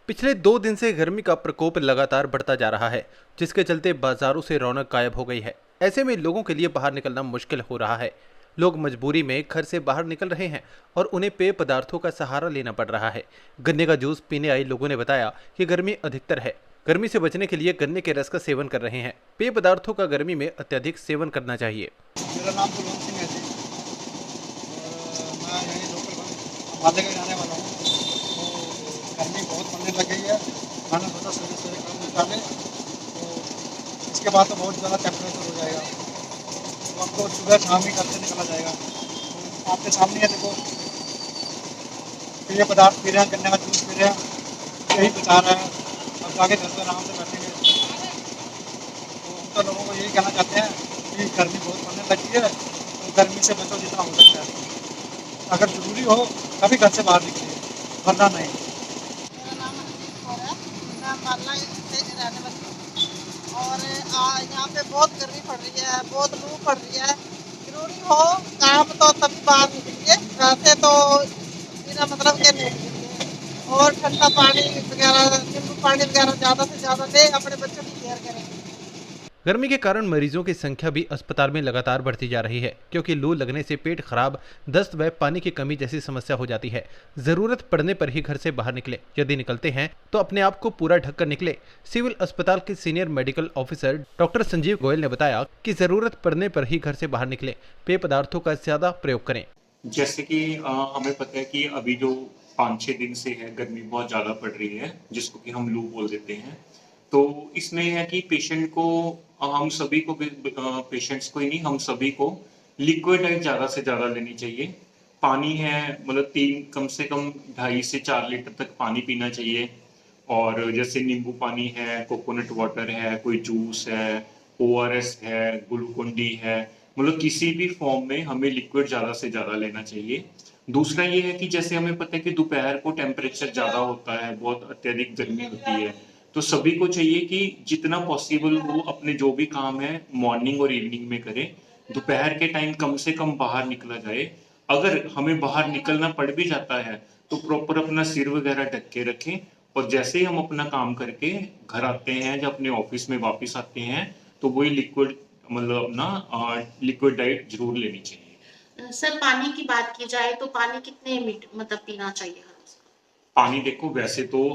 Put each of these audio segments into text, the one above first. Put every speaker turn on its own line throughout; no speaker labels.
पिछले 2 दिन से गर्मी का प्रकोप लगातार बढ़ता जा रहा है, जिसके चलते बाजारों से रौनक गायब हो गई है। ऐसे में लोगों के लिए बाहर निकलना मुश्किल हो रहा है। लोग मजबूरी में घर से बाहर निकल रहे हैं और उन्हें पेय पदार्थों का सहारा लेना पड़ रहा है। गन्ने का जूस पीने आए लोगों ने बताया कि गर्मी अधिकतर है। गर्मी से बचने के लिए गन्ने के रस का सेवन कर रहे हैं। पेय पदार्थों का गर्मी में अत्यधिक सेवन करना चाहिए।
मेरा नाम कुलवंत सिंह है जी। मैं यहीं लोकल अम्बाले का रहने वाला हूँ। तो गर्मी बहुत पड़ने लग गई है। मैंने सोचा सवेरे सवेरे काम निकालें, तो इसके बाद तो बहुत ज़्यादा टेम्परेचर हो जाएगा, तो अब तो सुबह शाम ही घर से निकला जाएगा। तो आपके सामने है, देखो पेय पदार्थ पी रहे हैं, गन्ने का जूस पी रहे हैं, यही बचा रहा है। अब जाके घर पे आराम से बैठेंगे। तो हम तो लोगों को यही कहना चाहते हैं कि गर्मी बहुत पड़ने लगी है, तो गर्मी से बचो जितना हो सकता है। अगर ज़रूरी हो तभी घर से बाहर निकलिए, वरना नहीं।
मेरा नाम हरजीत कौर है। मैं अम्बाला से रहने वाली हूँ और यहाँ पे बहुत गर्मी पड़ रही है, बहुत लू पड़ रही है। ज़रूरी हो काम तो तभी बाहर निकलिए, वैसे तो बिना मतलब के नहीं निकलिए। और ठंडा पानी वगैरह, नींबू पानी वगैरह ज़्यादा से ज़्यादा लें, अपने बच्चों की केयर करें।
गर्मी के कारण मरीजों की संख्या भी अस्पताल में लगातार बढ़ती जा रही है, क्योंकि लू लगने से पेट खराब, दस्त व पानी की कमी जैसी समस्या हो जाती है। जरूरत पड़ने पर ही घर से बाहर निकले। यदि निकलते हैं तो अपने आप को पूरा ढककर निकले। सिविल अस्पताल के senior medical officer doctor Sanjeev Goyal ने बताया कि जरूरत पड़ने पर ही घर से बाहर निकले। पेय पदार्थों का ज्यादा प्रयोग करें।
जैसे कि हमें पता है कि अभी जो 5-6 दिन से है गर्मी बहुत ज़्यादा पड़ रही है, जिसको कि हम लू बोल देते हैं। तो इसमें यह है कि पेशेंट को हम सभी को भी पेशेंट्स को ही नहीं, हम सभी को लिक्विड डाइट ज़्यादा से ज़्यादा लेनी चाहिए। पानी है, मतलब 3 कम से कम 2.5 से 4 लीटर तक पानी पीना चाहिए। और जैसे नींबू पानी है, कोकोनट वाटर है, कोई जूस है, ओआरएस है, ग्लूकोन डी है, मतलब किसी भी फॉर्म में हमें लिक्विड ज़्यादा से ज़्यादा लेना चाहिए। दूसरा ये है कि जैसे हमें पता है कि दोपहर को टेम्परेचर ज़्यादा होता है, बहुत अत्यधिक गर्मी होती है, तो सभी को चाहिए कि जितना पॉसिबल हो अपने जो भी काम है मॉर्निंग और इवनिंग में करें। दोपहर के टाइम कम से कम बाहर निकला जाए। अगर हमें बाहर निकलना पड़ भी जाता है, तो प्रॉपर अपना सिर वगैरह ढक के रखें। और जैसे ही हम अपना काम करके घर आते हैं या अपने ऑफिस में वापस आते हैं, तो वही लिक्विड, मतलब अपना लिक्विड डाइट जरूर लेनी चाहिए।
सर, पानी की बात की जाए तो पानी कितने मतलब पीना चाहिए हर रोज?
पानी देखो, वैसे तो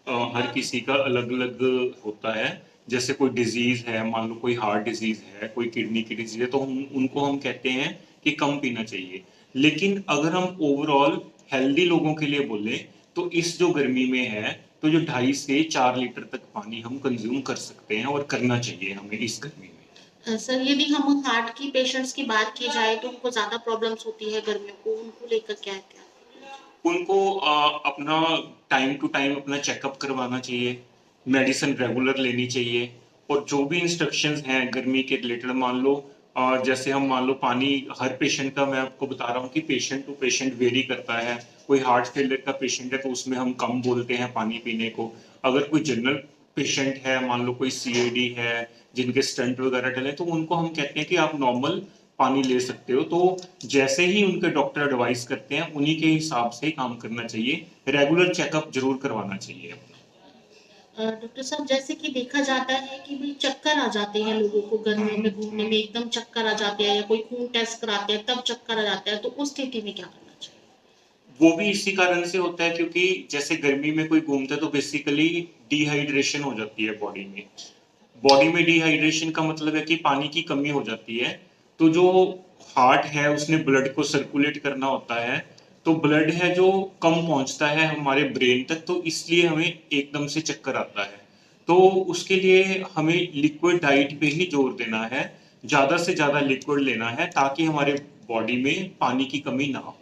हर किसी का अलग अलग होता है। जैसे कोई डिजीज है, मान लो कोई हार्ट डिजीज है, कोई किडनी की डिजीज है, तो उनको हम कहते हैं कि कम पीना चाहिए। लेकिन अगर हम ओवरऑल हेल्दी लोगों के लिए बोले, तो इस जो गर्मी में है, तो जो 2.5 से 4 लीटर तक पानी हम कंज्यूम कर सकते हैं, और करना चाहिए हमें इस गर्मी में।
सर, यदि हम हार्ट की पेशेंट्स की बात की जाए तो उनको ज्यादा प्रॉब्लम्स होती है गर्मियों को, उनको लेकर क्या क्या?
उनको अपना टाइम टू टाइम अपना चेकअप करवाना चाहिए, मेडिसिन रेगुलर लेनी चाहिए। और जो भी इंस्ट्रक्शंस हैं गर्मी के रिलेटेड, मान लो जैसे हम मान लो पानी, हर पेशेंट का मैं आपको बता रहा हूँ कि पेशेंट टू पेशेंट वेरी करता है। कोई हार्ट फेलियर का पेशेंट है तो उसमें हम कम बोलते हैं पानी पीने को। अगर कोई जनरल पेशेंट है, मान लो कोई सीएडी है, जिनके स्टंट वगैरह डले, तो उनको हम कहते हैं कि आप नॉर्मल पानी ले सकते हो। तो जैसे ही उनके डॉक्टर एडवाइस करते हैं, उन्हीं के हिसाब से काम करना चाहिए। रेगुलर चेकअप जरूर करवाना चाहिए अपना।
डॉक्टर साहब, जैसे कि देखा जाता है कि भाई चक्कर आ जाते हैं लोगों को गर्मियों में, घूमने में एकदम चक्कर आ जाते हैं, या कोई खून टेस्ट कराते हैं तब चक्कर आ जाता है, तो उस स्थिति में क्या करना चाहिए?
वो भी इसी कारण से होता है, क्योंकि जैसे गर्मी में कोई घूमता है तो बेसिकली डिहाइड्रेशन हो जाती है बॉडी में। बॉडी में डिहाइड्रेशन का मतलब है कि पानी की कमी हो जाती है। तो जो हार्ट है उसने ब्लड को सर्कुलेट करना होता है, तो ब्लड है जो कम पहुंचता है हमारे ब्रेन तक, तो इसलिए हमें एकदम से चक्कर आता है। तो उसके लिए हमें लिक्विड डाइट पे ही जोर देना है, ज्यादा से ज्यादा लिक्विड लेना है, ताकि हमारे बॉडी में पानी की कमी ना हो।